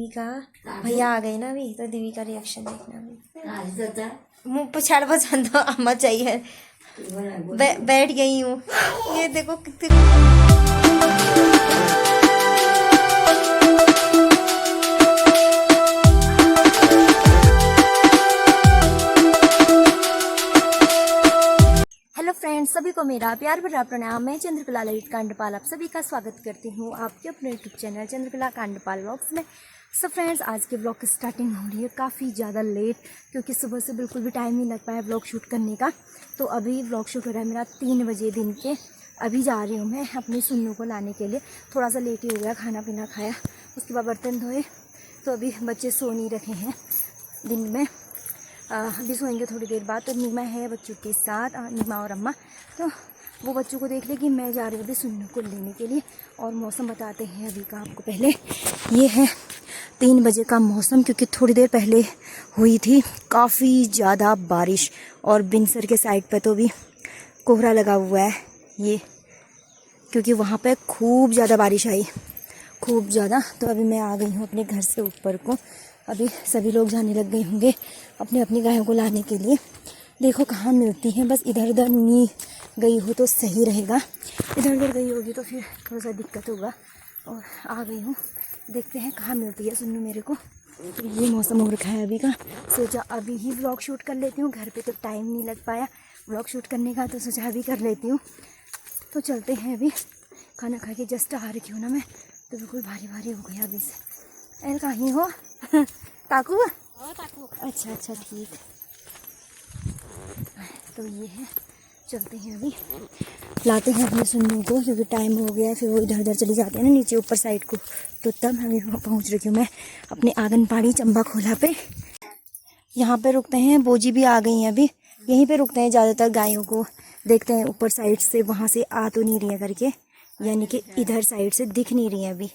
दीविका भैया आ गए ना अभी, तो दीविका रिएक्शन देखना अभी। मुँह पे छाड़ पसंद तो अम्मा चाहिए। बैठ गई हूँ। ये देखो कितनी फ्रेंड्स, सभी को मेरा प्यार भरा प्रणाम। मैं चंद्रकला ललित कांडपाल आप सभी का स्वागत करती हूँ आपके अपने YouTube channel Chandrakala Kandpal vlogs में। सो फ्रेंड्स, आज के व्लॉग की स्टार्टिंग हो रही है काफ़ी ज़्यादा लेट, क्योंकि सुबह से बिल्कुल भी टाइम नहीं लग पाया व्लॉग शूट करने का। तो अभी व्लॉग शूट हो रहा है मेरा 3 बजे दिन के। अभी जा रही हूँ मैं अपनी सुन्नू को लाने के लिए। थोड़ा सा लेट ही हो गया, खाना पीना खाया, उसके बाद बर्तन धोए। तो अभी बच्चे सो नहीं रखे हैं दिन में, अभी सोएंगे थोड़ी देर बाद। तो नीमा है बच्चों के साथ, नीमा और अम्मा। तो वो बच्चों को देख ले कि मैं जा रही हूँ अभी सुन्नू को लेने के लिए। और मौसम बताते हैं अभी का आपको। पहले ये है 3 बजे का मौसम, क्योंकि थोड़ी देर पहले हुई थी काफ़ी ज़्यादा बारिश। और बिनसर के साइड पे तो भी कोहरा लगा हुआ है ये, क्योंकि वहाँ पे खूब ज़्यादा बारिश आई, खूब ज़्यादा। तो अभी मैं आ गई हूँ अपने घर से ऊपर को। अभी सभी लोग जाने लग गए होंगे अपनी अपनी गायों को लाने के लिए। देखो कहाँ मिलती हैं, बस इधर उधर नहीं गई हो तो सही रहेगा। इधर उधर गई होगी तो फिर थोड़ा सा दिक्कत होगा। और आ गई हूँ, देखते हैं कहाँ मिलती है सुन्नू मेरे को। तो ये मौसम हो रखा है अभी का। सोचा अभी ही व्लॉग शूट कर लेती हूँ, घर पे तो टाइम नहीं लग पाया व्लॉग शूट करने का, तो सोचा अभी कर लेती हूँ। तो चलते हैं। अभी खाना खा के जस्ट आ रखी हूँ ना मैं, तो बिल्कुल भारी भारी हो गया अभी से। अरे कहीं हो ताकू? अच्छा अच्छा ठीक। तो ये है, चलते हैं अभी लाते हैं अपने सुन्नू को, क्योंकि टाइम हो गया है। फिर वो इधर उधर चली जाते हैं ना नीचे ऊपर साइड को। तो तब अभी पहुंच रही हूँ मैं अपने आंगनबाड़ी चंबा खोला पे। यहाँ पे रुकते हैं, बोजी भी आ गई हैं अभी। यहीं पे रुकते हैं ज़्यादातर गायों को देखते हैं ऊपर साइड से, वहाँ से आ तो नहीं रही है करके, यानी कि इधर साइड से दिख नहीं रही है अभी।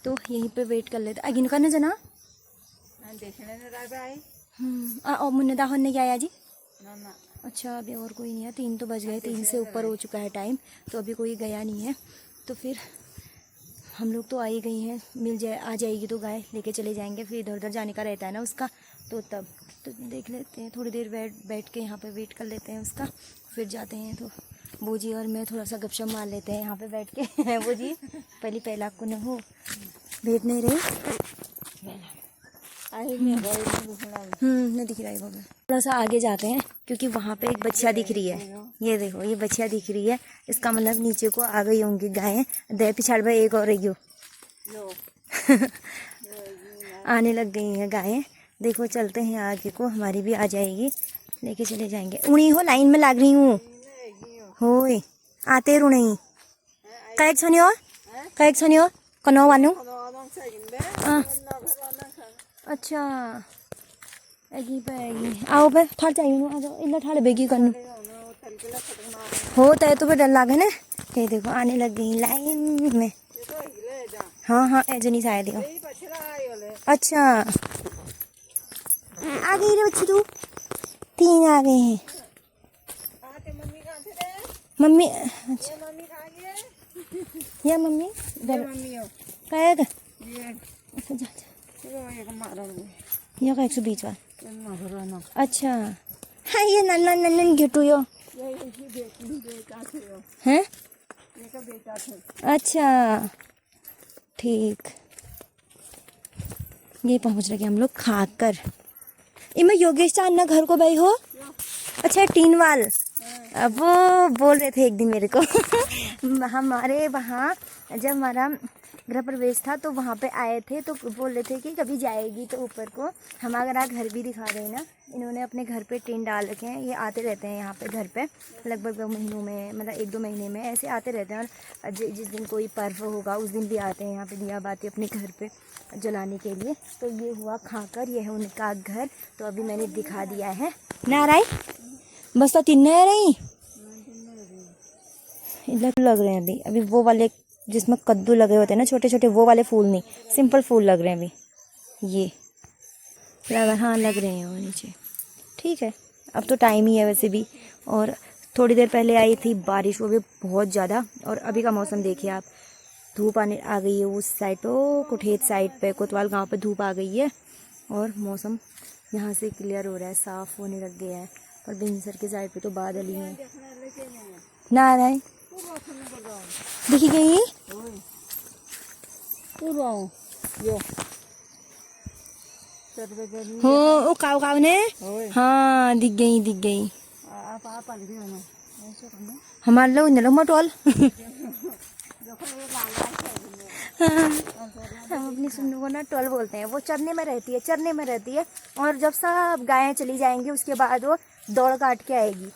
तो यहीं पे वेट कर लेते। आगे निकालने जना और मुन्ने दाहन ने क्या आया जी ना। अच्छा, अभी और कोई नहीं है। 3 तो बज गए, 3 से ऊपर हो चुका है टाइम, तो अभी कोई गया नहीं है। तो फिर हम लोग तो आ ही गई हैं, आ जाएगी तो गाय लेके चले जाएंगे। फिर इधर उधर जाने का रहता है ना उसका, तो तब तो देख लेते हैं। थोड़ी देर बैठ के यहाँ पे वेट कर लेते हैं उसका, फिर जाते हैं। तो बोजी और मैं थोड़ा सा गपशप मार लेते हैं यहाँ पे बैठ के। बोजी पहला को न हो भेज नहीं रही, नहीं दिख रहा है। थोड़ा सा आगे जाते हैं, क्योंकि वहाँ पे एक बच्चिया दिख रही है। ये देखो, ये बच्चिया दिख रही है, इसका मतलब नीचे को आ गई होंगी गायें। दे पिछाड़ में एक और रही हो आने लग गई हैं गायें। देखो चलते हैं आगे को, हमारी भी आ जाएगी, लेके चले जाएंगे। उड़ी हो लाइन में लग रही हूँ हो आते रू नहीं कैक छनियो कनो वानू। अच्छा आएगी पे आओ पे ठाड़ चाहिए आ जाओ, इल्ला ठाड़ बेगी करनू हो तय तो फिर डर लागे ना। ये देखो आने लग गई लाइन में। हाँ हाँ ऐसे नहीं शायद हो। अच्छा आ गई रे बच्ची तू, 3 आ गए हैं। मम्मी अच्छा या मम्मी कैग अच्छा जा या का 120 वाला। अच्छा हाँ ये नन्ना नन्नन गिटू यो हैं। अच्छा ठीक, ये पहुंच रहे हम लोग खाकर। इमे योगेश चांद ना घर को गई हो। अच्छा टीन वाल, अब वो बोल रहे थे एक दिन मेरे को हमारे वहाँ जब हमारा गृह प्रवेश था तो वहाँ पे आए थे, तो बोल रहे थे कि कभी जाएगी तो ऊपर को हमारा घर भी दिखा रहे ना। इन्होंने अपने घर पे टेंट डाल रखे हैं, ये आते रहते हैं यहाँ पे घर पे लगभग महीनों में, मतलब 1-2 महीने में ऐसे आते रहते हैं। और जिस दिन कोई पर्व होगा उस दिन भी आते हैं यहाँ पे दिया बाती अपने घर पे जलाने के लिए। तो ये हुआ खाकर, ये है उनका घर। तो अभी मैंने दिखा दिया है ना राय, बस तो 3 रही लग रहे हैं अभी। अभी वो वाले जिसमें कद्दू लगे होते हैं ना छोटे छोटे, वो वाले फूल नहीं, सिंपल फूल लग रहे हैं अभी। ये हाँ लग रहे हैं वो नीचे। ठीक है, अब तो टाइम ही है वैसे भी। और थोड़ी देर पहले आई थी बारिश, वो भी बहुत ज़्यादा। और अभी का मौसम देखिए आप, धूप आने आ गई है उस साइड पे, कुठेत साइड पे, कोतवाल गांव पे धूप आ गई है और मौसम यहाँ से क्लियर हो रहा है, साफ होने लग गया है। और बिंसर के साइड पे तो बादल ही हैं। ना रहे दिखी गई हो ओ काव काव ने, हाँ दिख गई हमारे लोग न लोग मटोल। हम अपनी सुन्नू को ना टोल बोलते हैं। वो चरने में रहती है और जब सब गायें चली जाएंगी उसके बाद वो दौड़ काट के आएगी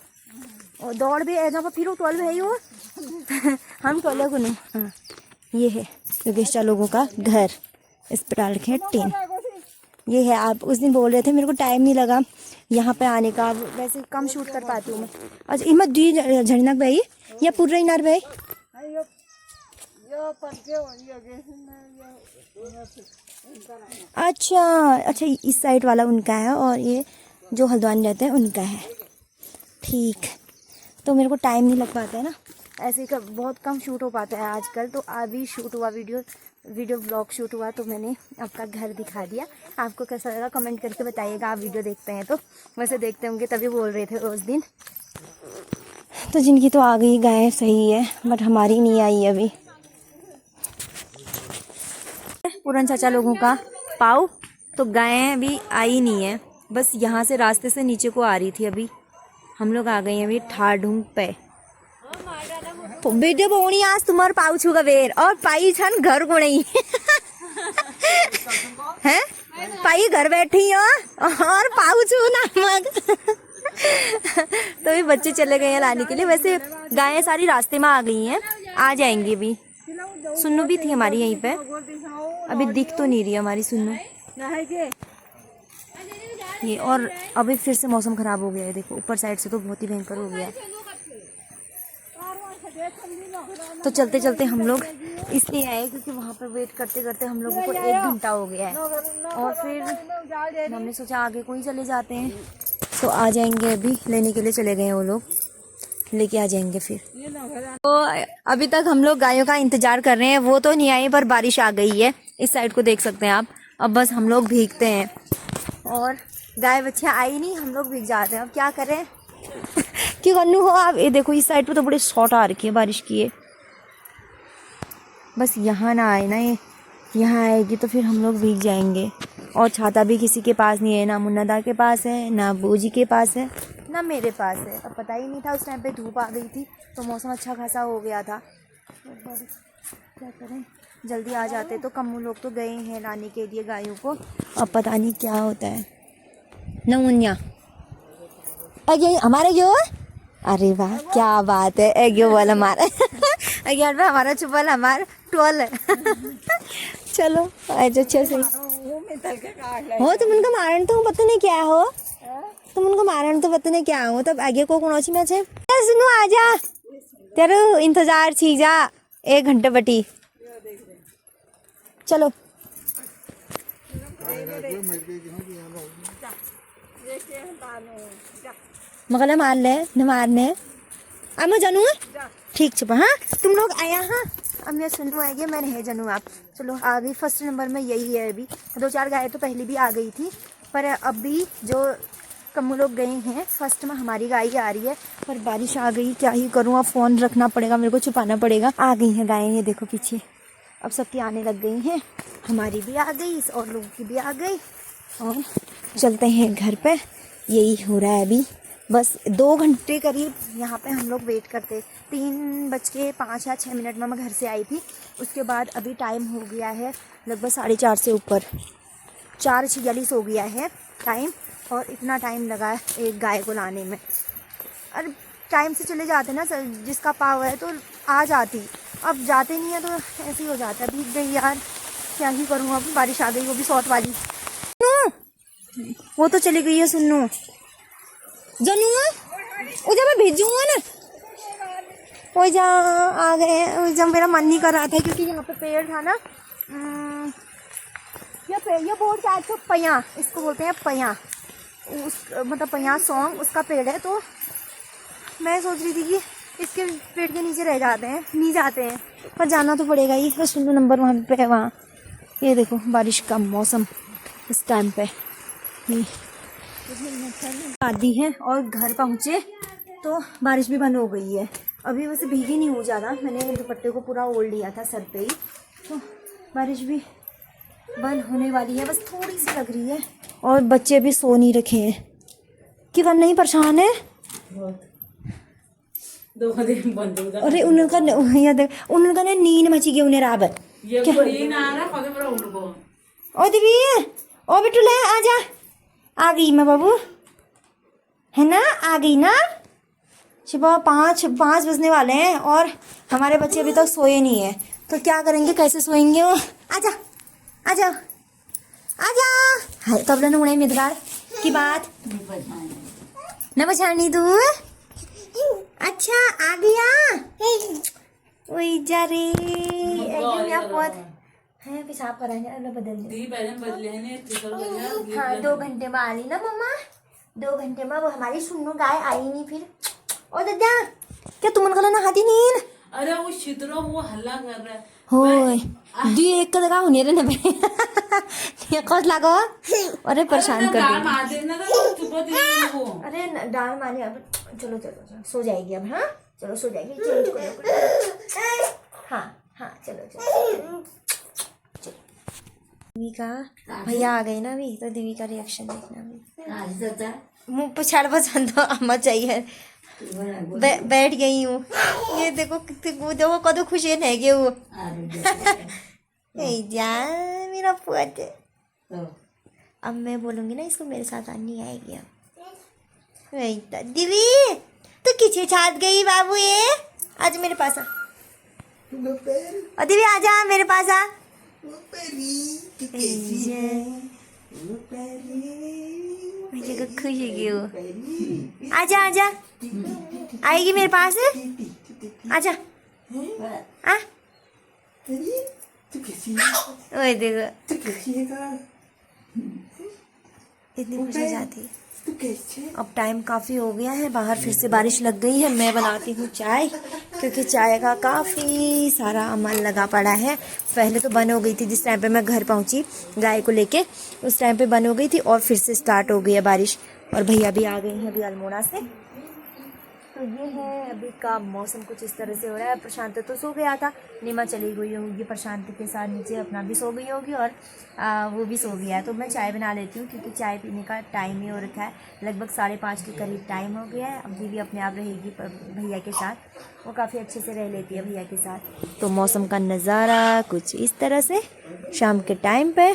और दौड़ भी ऐसा फिर वो टोल भी वो हम टोले को नहीं। हाँ ये है योगेश्वर लोगों का घर, इस पर डाल रखे टीन। ये है, आप उस दिन बोल रहे थे मेरे को टाइम नहीं लगा यहाँ पे आने का, वैसे कम शूट कर पाती हूँ मैं। अच्छा इमत दी झड़नक भाई या पूरा इनार भाई। अच्छा इस साइड वाला उनका है और ये जो हल्द्वानी रहते हैं उनका है। ठीक, तो मेरे को टाइम नहीं लग पाता है ना, ऐसे का बहुत कम शूट हो पाता है आजकल। तो अभी शूट हुआ वीडियो ब्लॉग शूट हुआ तो मैंने आपका घर दिखा दिया। आपको कैसा लगा कमेंट करके बताइएगा, आप वीडियो देखते हैं तो। वैसे देखते होंगे तभी बोल रहे थे उस दिन। तो जिनकी तो आ गई गाय सही है, बट हमारी नहीं आई अभी। पूरन चाचा लोगों का पाव, तो गायें भी आई नहीं है, बस यहाँ से रास्ते से नीचे को आ रही थी। अभी हम लोग आ गए हैं अभी ठाढ़ूंग पे। बेटे बोनी आज तुम्हारे पाव छूगा बेर और पाई छन घर को नहीं है, पाई घर बैठी हो और पाव छू नामक। तो भी बच्चे चले गए हैं लाने के लिए। वैसे गायें सारी रास्ते में आ गई हैं, आ जाएंगी अभी। सुन्नू भी थी हमारी यहीं पे, अभी दिख तो नहीं रही हमारी सुन्नू ये। और अभी फिर से मौसम खराब हो गया है, देखो ऊपर साइड से तो बहुत ही भयंकर हो गया है। तो चलते चलते हम लोग इसलिए आए क्योंकि वहाँ पर वेट करते करते हम लोगों को 1 घंटा हो गया है और फिर हमने सोचा आगे कोई चले जाते हैं। तो आ जाएंगे, अभी लेने के लिए चले गए हैं वो लोग, लेके आ जाएंगे फिर। तो अभी तक हम लोग गायों का इंतजार कर रहे हैं, वो तो नहीं आई पर बारिश आ गई है। इस साइड को देख सकते हैं आप। अब बस हम लोग भीगते हैं और गाय बच्चियाँ आई नहीं, हम लोग भीग जाते हैं। अब क्या करें क्यों कन्नू हो आप। ये देखो इस साइड पे तो बड़े शॉट आ रखी है बारिश की है। बस यहाँ ना आए ना, ये यहाँ आएगी तो फिर हम लोग भीग जाएंगे। और छाता भी किसी के पास नहीं है, ना मुन्नादा के पास है, ना बूजी के पास है, ना मेरे पास है। अब पता ही नहीं था, उस टाइम पे धूप आ गई थी तो मौसम अच्छा खासा हो गया था। तो क्या करें, जल्दी आ जाते तो। कम्मू लोग तो गए हैं लाने के लिए गायों को, अब पता नहीं क्या होता है। नमुनिया अगे हमारे क्यों, अरे वाह क्या बात है। एग्यो वाला हमारा अग्यार में हमारा चुपल हमारा टोल है। चलो आज अच्छे से हो। तुम उनको मारण तो पता नहीं क्या हो, तुम उनको मारण तो पता नहीं क्या हो। तब आगे को कौन सी मैच है। सुनो आजा, तेरे इंतजार छी जा 1 घंटे बटी। चलो मगला मार ले न मारने अब मैं जानू ठीक छुपा। हाँ तुम लोग आया। हाँ अब मैं सुनू आएगी, मैंने है जानू आप। चलो आ गई, फर्स्ट नंबर में यही है। अभी 2-4 गाय तो पहले भी आ गई थी, पर अभी जो कम्मू लोग गए हैं फर्स्ट में हमारी गाय आ रही है। पर बारिश आ गई, क्या ही करूँ, अब फ़ोन रखना पड़ेगा, मेरे को छुपाना पड़ेगा। आ गई हैं गायें, ये देखो पीछे अब सबकी आने लग गई हैं। हमारी भी आ गई और लोगों की भी आ गई। और चलते हैं घर पे, यही हो रहा है अभी। बस 2 घंटे करीब यहाँ पे हम लोग वेट करते। 3:05 या 6 मिनट में मैं घर से आई थी। उसके बाद अभी टाइम हो गया है लगभग 4:30 से ऊपर, 4:46 हो गया है टाइम। और इतना टाइम लगा है एक गाय को लाने में। अरे टाइम से चले जाते ना सर, जिसका पाव है तो आ जाती, अब जाते नहीं है तो ऐसे ही हो जाता है। भीग गई यार, क्या ही करूँ। अब बारिश आ गई, वो भी शॉर्ट वाली। वो तो चली गई है सुन्नू जनू, वो जब मैं भेजूंगा ना वो जहाँ आ गए हैं। जब मेरा मन नहीं कर रहा था क्योंकि यहाँ पे पेड़ था ना, ये बोर्ड क्या है, पया इसको बोलते हैं, पया उस मतलब पया सॉन्ग उसका पेड़ है। तो मैं सोच रही थी कि इसके पेट के नीचे रह जाते हैं, नहीं जाते हैं, पर जाना तो पड़ेगा ही। बस नंबर वहाँ पे है, वहाँ ये देखो बारिश का मौसम इस टाइम पे आती है। और घर पहुँचे तो बारिश भी बंद हो गई है। अभी वैसे भीगी नहीं हूँ ज़्यादा, मैंने दुपट्टे को पूरा ओढ़ लिया था सर पे ही, तो बारिश भी बंद होने वाली है, बस थोड़ी सी लग रही है। और बच्चे भी सो नहीं रखे हैं कि वह नहीं परेशान है। अरे उनका उनका ना नींद मची गई उन्हें राब। ओ दीदी ओ बिट्टू ले आजा, आ गई मैं बाबू, है ना, आ गई ना। सुबह 5 बजने वाले हैं और हमारे बच्चे अभी तक सोए नहीं है, तो क्या करेंगे, कैसे सोएंगे वो। आजा आजा आजा। हाय तब लेना उड़े मिदगार की बात न बचानी तू। अच्छा आ गया, वही जा रे बहुत है, पेशाब कराएंगे, अब बदल ले। हाँ 2 घंटे में आ रही ना मम्मा, 2 घंटे में। वो हमारी सुनो गाय आई नहीं फिर। ओ दादा क्या तुम उनका नहाती नींद? अरे वो शितरो वो हल्ला कर रहा है होय दी एक का जगह होने रे ने ये कौन लागो। अरे परेशान कर दाल मार देना था तो चुप हो। अरे दाल मारे अब। चलो चलो चलो सो जाएगी अब। हाँ चलो सो जाएगी, चेंज करो। हाँ हाँ चलो चलो। दीवी का भैया आ गए ना अभी, तो दीवी का रिएक्शन देखना अभी। मुँह पे छाड़ पसंद तो अम्मा चाहिए। बैठ गई हूँ, ये देखो देखो कदो खुशी है गए वो। जा मेरा पुअत। अब मैं बोलूँगी ना इसको मेरे साथ आनी आएगी अब। दीवी तो किसे छात गई बाबू, ये आज मेरे पास आ। और दीवी आजा मेरे पास आ। मुझे खुशी की वो। आजा आजा, आएगी मेरे पास, आजा आ। ओए देखो इतनी खुशी जाती है। अब टाइम काफ़ी हो गया है, बाहर फिर से बारिश लग गई है। मैं बनाती हूँ चाय, क्योंकि चाय का काफ़ी सारा अमल लगा पड़ा है। पहले तो बंद हो गई थी, जिस टाइम पे मैं घर पहुँची गाय को लेके, उस टाइम पे बंद हो गई थी और फिर से स्टार्ट हो गई है बारिश। और भैया भी आ गए हैं अभी अल्मोड़ा से। तो ये है अभी का मौसम, कुछ इस तरह से हो रहा है। प्रशांत तो सो गया था, नीमा चली गई होगी प्रशांत के साथ नीचे, अपना भी सो गई होगी और वो भी सो गया है। तो मैं चाय बना लेती हूँ, क्योंकि चाय पीने का टाइम ही हो रखा है, लगभग 5:30 के करीब टाइम हो गया है। अब दीदी अपने आप रहेगी भैया के साथ, वो काफ़ी अच्छे से रह लेती है भैया के साथ। तो मौसम का नज़ारा कुछ इस तरह से शाम के टाइम पे।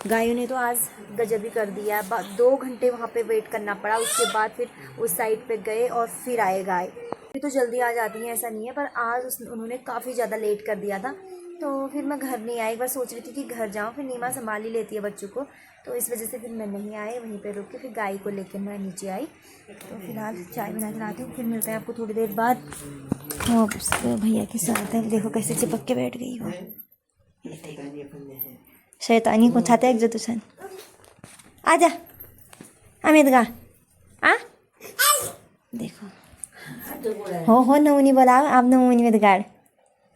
गायों ने तो आज गजब ही कर दिया, 2 घंटे वहाँ पे वेट करना पड़ा, उसके बाद फिर उस साइड पे गए और फिर आए गाय। अभी तो जल्दी आ जाती हैं ऐसा नहीं है, पर आज उन्होंने काफ़ी ज़्यादा लेट कर दिया था, तो फिर मैं घर नहीं आई। एक बार सोच रही थी कि घर जाऊँ, फिर नीमा संभाल ही लेती है बच्चों को, तो इस वजह से फिर मैं नहीं आई, वहीं पर रुक के फिर गाय को लेकर मैं नीचे आई। तो फिलहाल चाय बना के लाती हूँ, फिर मिलते हैं आपको थोड़ी देर बाद। भैया के साथ है, देखो कैसे चिपक के बैठ गई हो। शैतानी को छाते एक जो तुसन आजा अमित गा आ देखो हो नौनी बोला आप नौनी में गाड़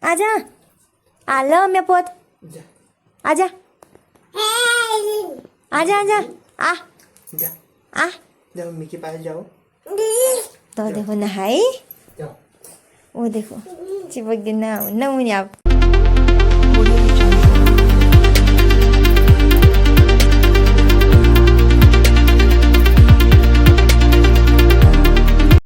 आजा आलो मैं पोत आजा आजा आजा आ आ जाओ मम्मी के पास जाओ। तो देखो नहाई वो देखो चिपक गई ना नौनी आप।